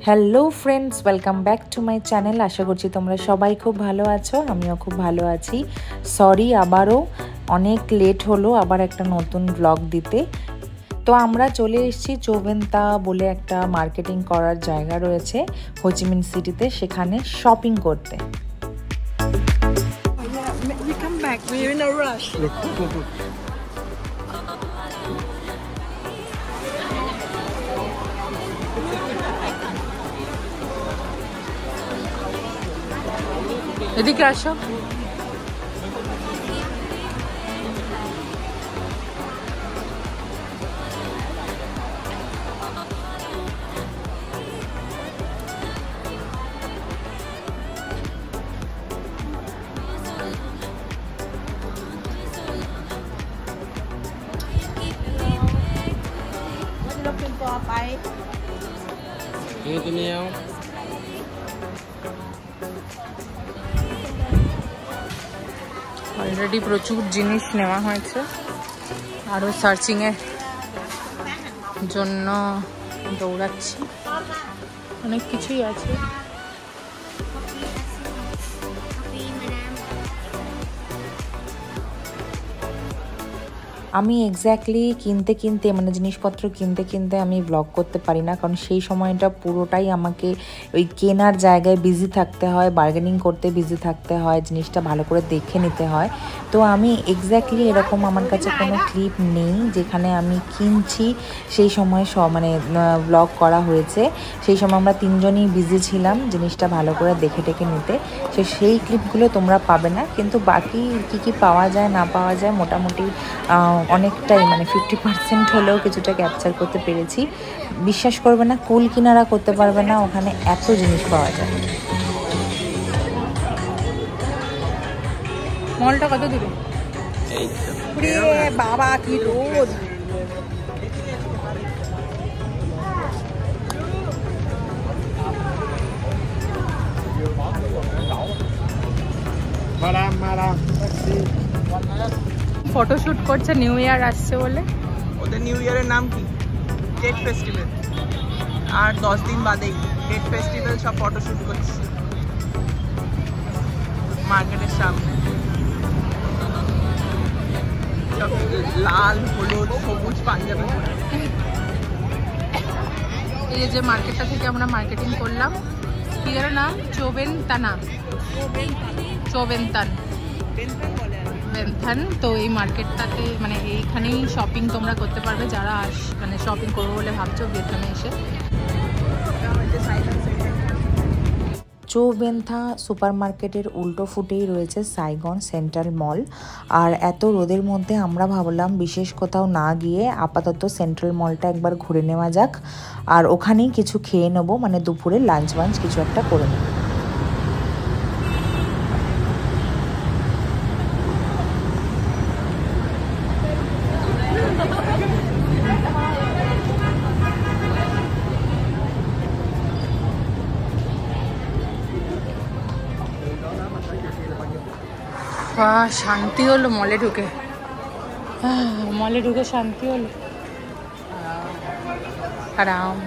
Hello friends, welcome back to my channel. আশা করছি তোমরা সবাই খুব ভালো আছো, আমিও খুব ভালো আছি। সরি আবারও অনেক লেট হলো আবার একটা নতুন ব্লগ দিতে। তো আমরা চলে এসেছি চৌবেন্তা বলে একটা মার্কেটিং করার জায়গা রয়েছে হোচিমিন সিটিতে, সেখানে শপিং করতে। এদিকে আসো। অলরেডি প্রচুর জিনিস নেওয়া হয়েছে, আরও সার্চিংয়ের জন্য দৌড়াচ্ছি, অনেক কিছুই আছে। আমি এক্স্যাক্টলি কিনতে মানে জিনিসপত্র কিনতে আমি ব্লগ করতে পারি না, কারণ সেই সময়টা পুরোটাই আমাকে ওই কেনার জায়গায় বিজি থাকতে হয়, বার্গেনিং করতে বিজি থাকতে হয়, জিনিসটা ভালো করে দেখে নিতে হয়। তো আমি এক্স্যাক্টলি এরকম আমার কাছে কোনো ক্লিপ নেই যেখানে আমি কিনছি সেই সময় মানে ব্লগ করা হয়েছে। সেই সময় আমরা তিনজনই বিজি ছিলাম জিনিসটা ভালো করে দেখে নিতে, সেই ক্লিপগুলো তোমরা পাবে না। কিন্তু বাকি কী পাওয়া যায় না পাওয়া যায় মোটামুটি অনেকটাই, মানে 50% হলেও কিছুটা ক্যাপচার করতে পেরেছি। বিশ্বাস করবে না, কুল কিনারা করতে পারবে না, ওখানে এত জিনিস পাওয়া যায়। মলটা কত দূরে? বাবা কি রোদ! ফটোশুট করছে, নিউ ইয়ার আসছে বলে। ওদের নিউ ইয়ারের নাম কি? TET festival. আর 10 দিন বাদেই টেট ফেস্টিভ্যাল সব ফটোশুট করছে মার্কেটের সামনে। সব লাল হলুদ সবুজ পাঞ্জাবি। এই যে মার্কেটটা থেকে আমরা মার্কেটিং করলাম, কি এর নাম? চৌবেন্তান। তো এই মার্কেটটাতে মানে এইখানেই শপিং তোমরা করতে পারবে যারা মানে শপিং করবো বলে ভাবছো ভিয়েতনামে এসে। চৌবেন্থা সুপার মার্কেটের উল্টো ফুটেই রয়েছে সাইগন সেন্ট্রাল মল। আর এত রোদের মধ্যে আমরা ভাবলাম বিশেষ কোথাও না গিয়ে আপাতত সেন্ট্রাল মলটা একবার ঘুরে নেওয়া যাক, আর ওখানেই কিছু খেয়ে নেবো, মানে দুপুরে লাঞ্চ কিছু একটা করে নেব। শান্তি হলো মলে ঢুকে, শান্তি হলো, আরাম।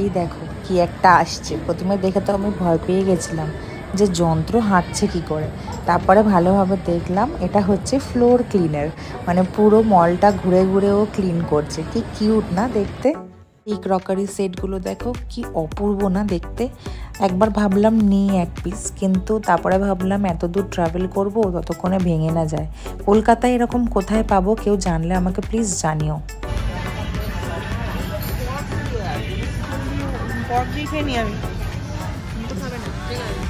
এই দেখো কি একটা আসছে, প্রথমে দেখে তো আমি ভয় পেয়ে গেছিলাম যে যন্ত্র হাঁটছে কি করে। তারপরে ভালোভাবে দেখলাম এটা হচ্ছে ফ্লোর ক্লিনার, মানে পুরো মলটা ঘুরে ও ক্লিন করছে। কি কিউট না দেখতে! এই ক্রকারি সেটগুলো দেখো কি অপূর্ব না দেখতে। একবার ভাবলাম নিই এক পিস, কিন্তু তারপরে ভাবলাম এত দূর ট্রাভেল করব, ততক্ষণে ভেঙে না যায়। কলকাতায় এরকম কোথায় পাবো কেউ জানলে আমাকে প্লিজ জানিও। আমি তো খাবে না, ঠিক আছে।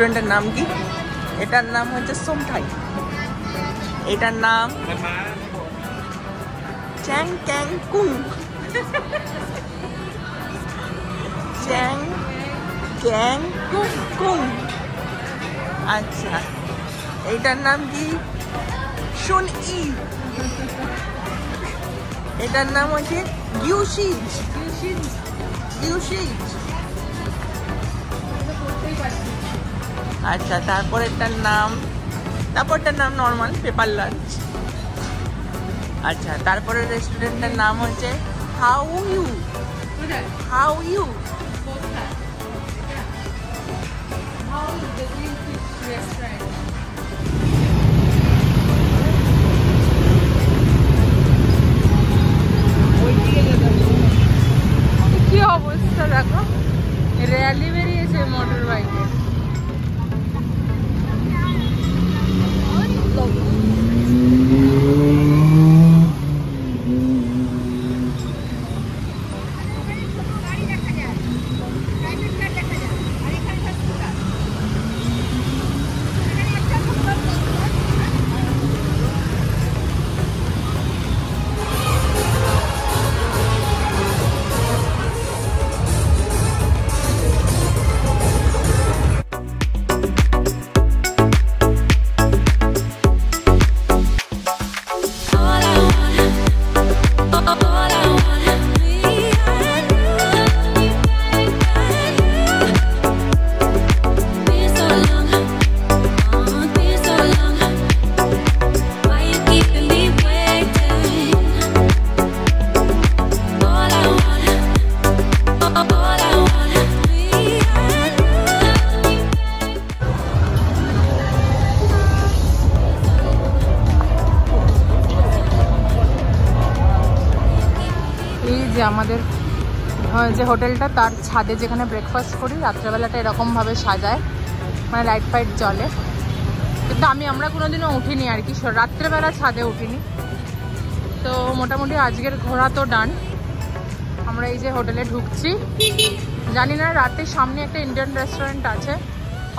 রেস্টুরেন্টের নাম কি? এটার নাম হচ্ছে সোমঠাই। এটার নাম চ্যাং ক্যাং কুং। চ্যাং ক্যাং কুং। আচ্ছা, এইটার নাম কি? শুন ই। এটার নাম হচ্ছে গিউশিজ। গিউশিজ। আচ্ছা, তারপরটার নাম নর্মাল পেপার লাঞ্চ। আচ্ছা, তারপরে রেস্টুরেন্টের নাম হচ্ছে হাউ ইউ। How you. কি অবস্থা দেখো, র্যালি বেরিয়েছে মোটর বাইকে। আমাদের যে হোটেলটা, তার ছাদে যেখানে ব্রেকফাস্ট করি, রাত্রেবেলাটা এরকমভাবে সাজায়, মানে লাইট ফাইট জ্বলে। কিন্তু আমরা কোনোদিনও উঠিনি আর কি, রাত্রেবেলা ছাদে উঠিনি। তো মোটামুটি আজকের ঘোরা তো ডান। আমরা এই যে হোটেলে ঢুকছি, জানি না রাতের সামনে একটা ইন্ডিয়ান রেস্টুরেন্ট আছে,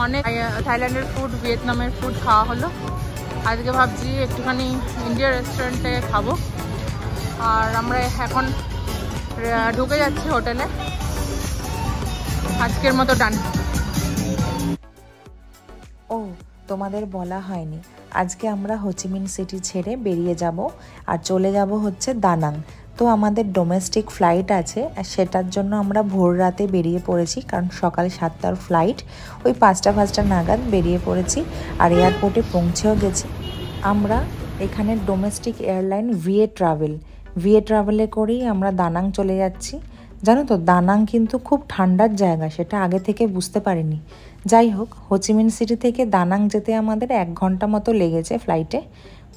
অনেক থাইল্যান্ডের ফুড, ভিয়েতনামের ফুড খাওয়া হলো। আজকে ভাবছি একটুখানি ইন্ডিয়ান রেস্টুরেন্টে খাবো। আর আমরা এখন ঢুকে যাচ্ছি হোটেলে। আজকের মতো ডান। ও, তোমাদের বলা হয়নি, আজকে আমরা হোচিমিন সিটি ছেড়ে বেরিয়ে যাব আর চলে যাব হচ্ছে দানাং। তো আমাদের ডোমেস্টিক ফ্লাইট আছে, আর সেটার জন্য আমরা ভোর রাতে বেরিয়ে পড়েছি, কারণ সকাল 7টার ফ্লাইট, ওই 5টা নাগাদ বেরিয়ে পড়েছি আর এয়ারপোর্টে পৌঁছেও গেছি। আমরা এখানে ডোমেস্টিক এয়ারলাইন ভিএ ট্রাভেলে করেই আমরা দানাং চলে যাচ্ছি। জানো তো, দানাং কিন্তু খুব ঠান্ডার জায়গা, সেটা আগে থেকে বুঝতে পারিনি। যাই হোক, হোচিমিন সিটি থেকে দানাং যেতে আমাদের 1 ঘন্টা মতো লেগেছে ফ্লাইটে।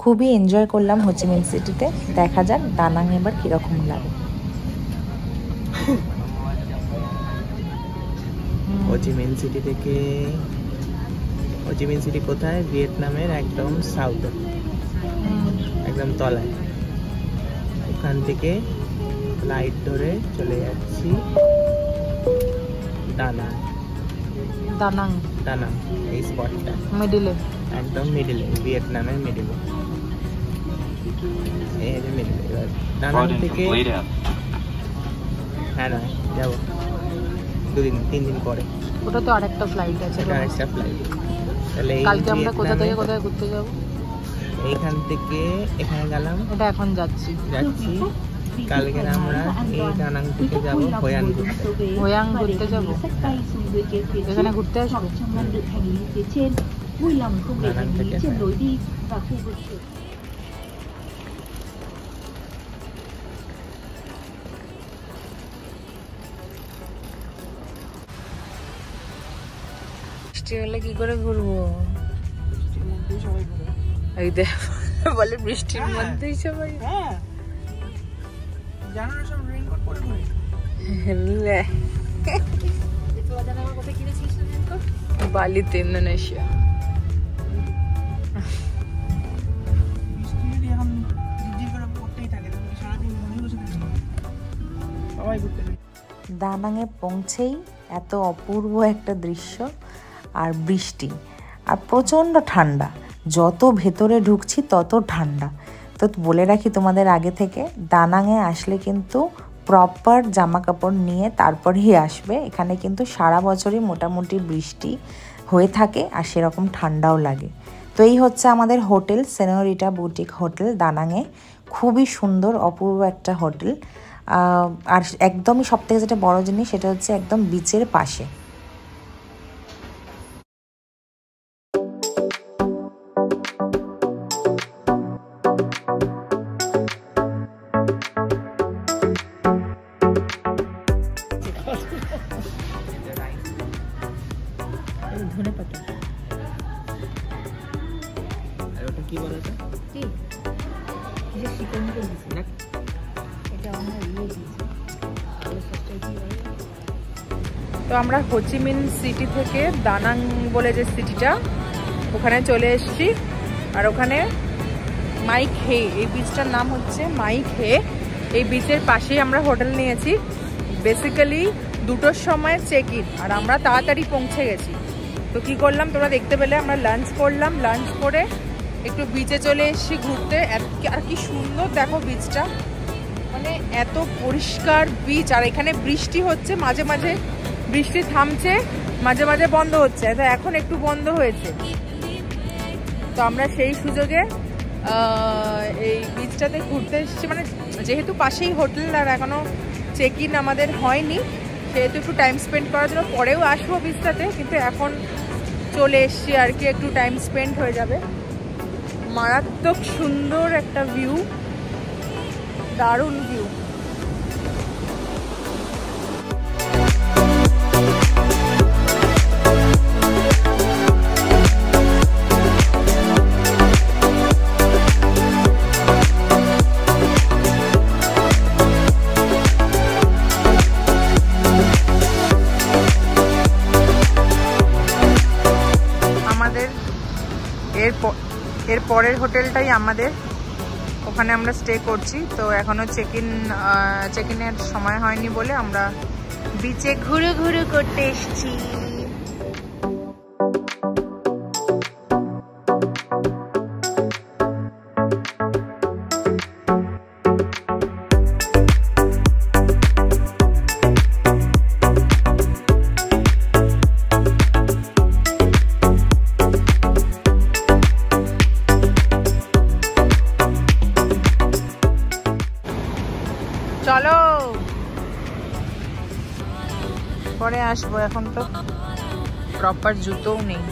খুবই এনজয় করলাম হোচিমিন সিটিতে। দেখা যাক দানাং এবার কীরকম লাগে। হোচিমিন সিটি কোথায়? ভিয়েতনামের একদম সাউথে, একদম তলায়। ওখান থেকে ফ্লাইট ধরে চলে যাচ্ছি দানাং। এই স্পটটা মিডিলে, একদম মিডিলে, ভিয়েতনামের মিডিলে। এবার দানাং থেকে হ্যাঁ নয় যাবো 2-3 দিন পরে। ওটা তো আরেকটা ফ্লাইট আছে, আরেকটা ফ্লাইট। তাহলে কালকে আমরা কোথা থেকে কোথায় ঘুরতে যাব? এইখান থেকে এখানে গেলাম, এটা এখন যাচ্ছি। কালকে আমরা এই দানাং থেকে যাব হোয়াং ঘুরতে যাব। এখানে ঘুরতে আসবো। দানাং থেকে বৃষ্টি হলে কি করে ঘুরবো? এই দেখ বলে বৃষ্টির মধ্যেই সবাই বালিতে, ইন্দোনেশিয়া। দানাংয়ে পৌঁছেই এত অপূর্ব একটা দৃশ্য। আর বৃষ্টি আর প্রচণ্ড ঠান্ডা, যত ভেতরে ঢুকছি তত ঠান্ডা। তো বলে রাখি তোমাদের আগে থেকে, দানাঙে আসলে কিন্তু প্রপার জামা কাপড় নিয়ে তারপরেই আসবে। এখানে কিন্তু সারা বছরই মোটামুটি বৃষ্টি হয়ে থাকে আর সেরকম ঠান্ডাও লাগে। তো এই হচ্ছে আমাদের হোটেল, সেনোরিটা বুটিক হোটেল দানাঙে। খুবই সুন্দর অপূর্ব একটা হোটেল। আর একদমই সবথেকে যেটা বড় জিনিস সেটা হচ্ছে একদম বিচের পাশে। ধনেপাতা আর ওটা কি বলে তো? কি যে চিকেন করে দিছি না, এটা আমরা দিয়েছি। তো আমরা হোচিমিন সিটি থেকে দানাং বলে যে সিটিটা, ওখানে চলে এসেছি। আর ওখানে মাই খে, এই বিচটার নাম হচ্ছে মাই খে। এই বিচের পাশেই আমরা হোটেল নিয়েছি। বেসিক্যালি 2টোর সময় চেক ইন, আর আমরা তাড়াতাড়ি পৌঁছে গেছি। তো কী করলাম তোমরা দেখতে পেলে, আমরা লাঞ্চ করলাম, লাঞ্চ করে একটু বিচে চলে এসেছি ঘুরতে। আর কি সুন্দর দেখো বিচটা, মানে এত পরিষ্কার বিচ। আর এখানে বৃষ্টি হচ্ছে, মাঝে মাঝে বৃষ্টি থামছে, মাঝে মাঝে বন্ধ হচ্ছে। তো এখন একটু বন্ধ হয়েছে। তো আমরা সেই সুযোগে এই বিচটাতে ঘুরতে এসেছি। মানে যেহেতু পাশেই হোটেল আর এখনও চেক ইন আমাদের হয়নি, সেহেতু একটু টাইম স্পেন্ড করার জন্য পরেও আসবো বিচটাতে, কিন্তু এখন চলে এসছি আর কি, একটু টাইম স্পেন্ড হয়ে যাবে। মারাত্মক সুন্দর একটা ভিউ, দারুণ ভিউ। এর পরের হোটেলটাই আমাদের, ওখানে আমরা স্টে করছি। তো এখনো চেক ইনের সময় হয়নি বলে আমরা বিচে ঘুরে ঘুরে করতে এসেছি। চলো পরে আসবো, এখন তো প্রপার জুতোও নেই।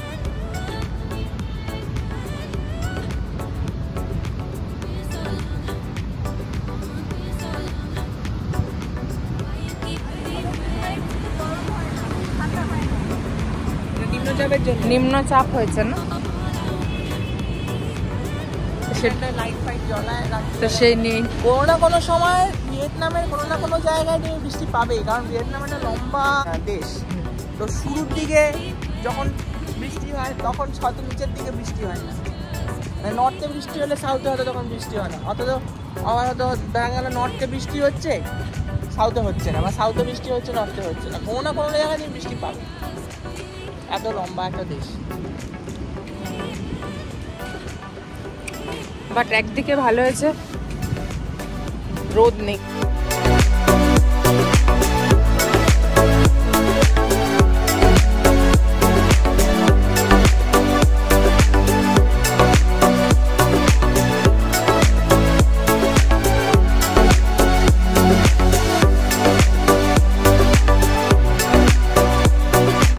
নিম্নচাপ হয়েছে না, তো সেই নেই। কোনো না কোনো সময় ভিয়েতনামের কোনো না কোনো জায়গায় তুমি বৃষ্টি পাবেই, কারণ ভিয়েতনাম একটা লম্বা দেশ। তো শুরুর দিকে যখন বৃষ্টি হয় তখন হয়তো নিচের দিকে বৃষ্টি হয় না, মানে নর্থে বৃষ্টি হলে সাউথে হয়তো তখন বৃষ্টি হয় না। অথচ আবার হয়তো দেখা গেল নর্থে বৃষ্টি হচ্ছে সাউথে হচ্ছে না, বা সাউথে বৃষ্টি হচ্ছে নর্থে হচ্ছে না। কোনো না কোনো জায়গায় তুমি বৃষ্টি পাবে, এত লম্বা একটা দেশ। বাট একদিকে ভালো হয়েছে, রোদ নেই।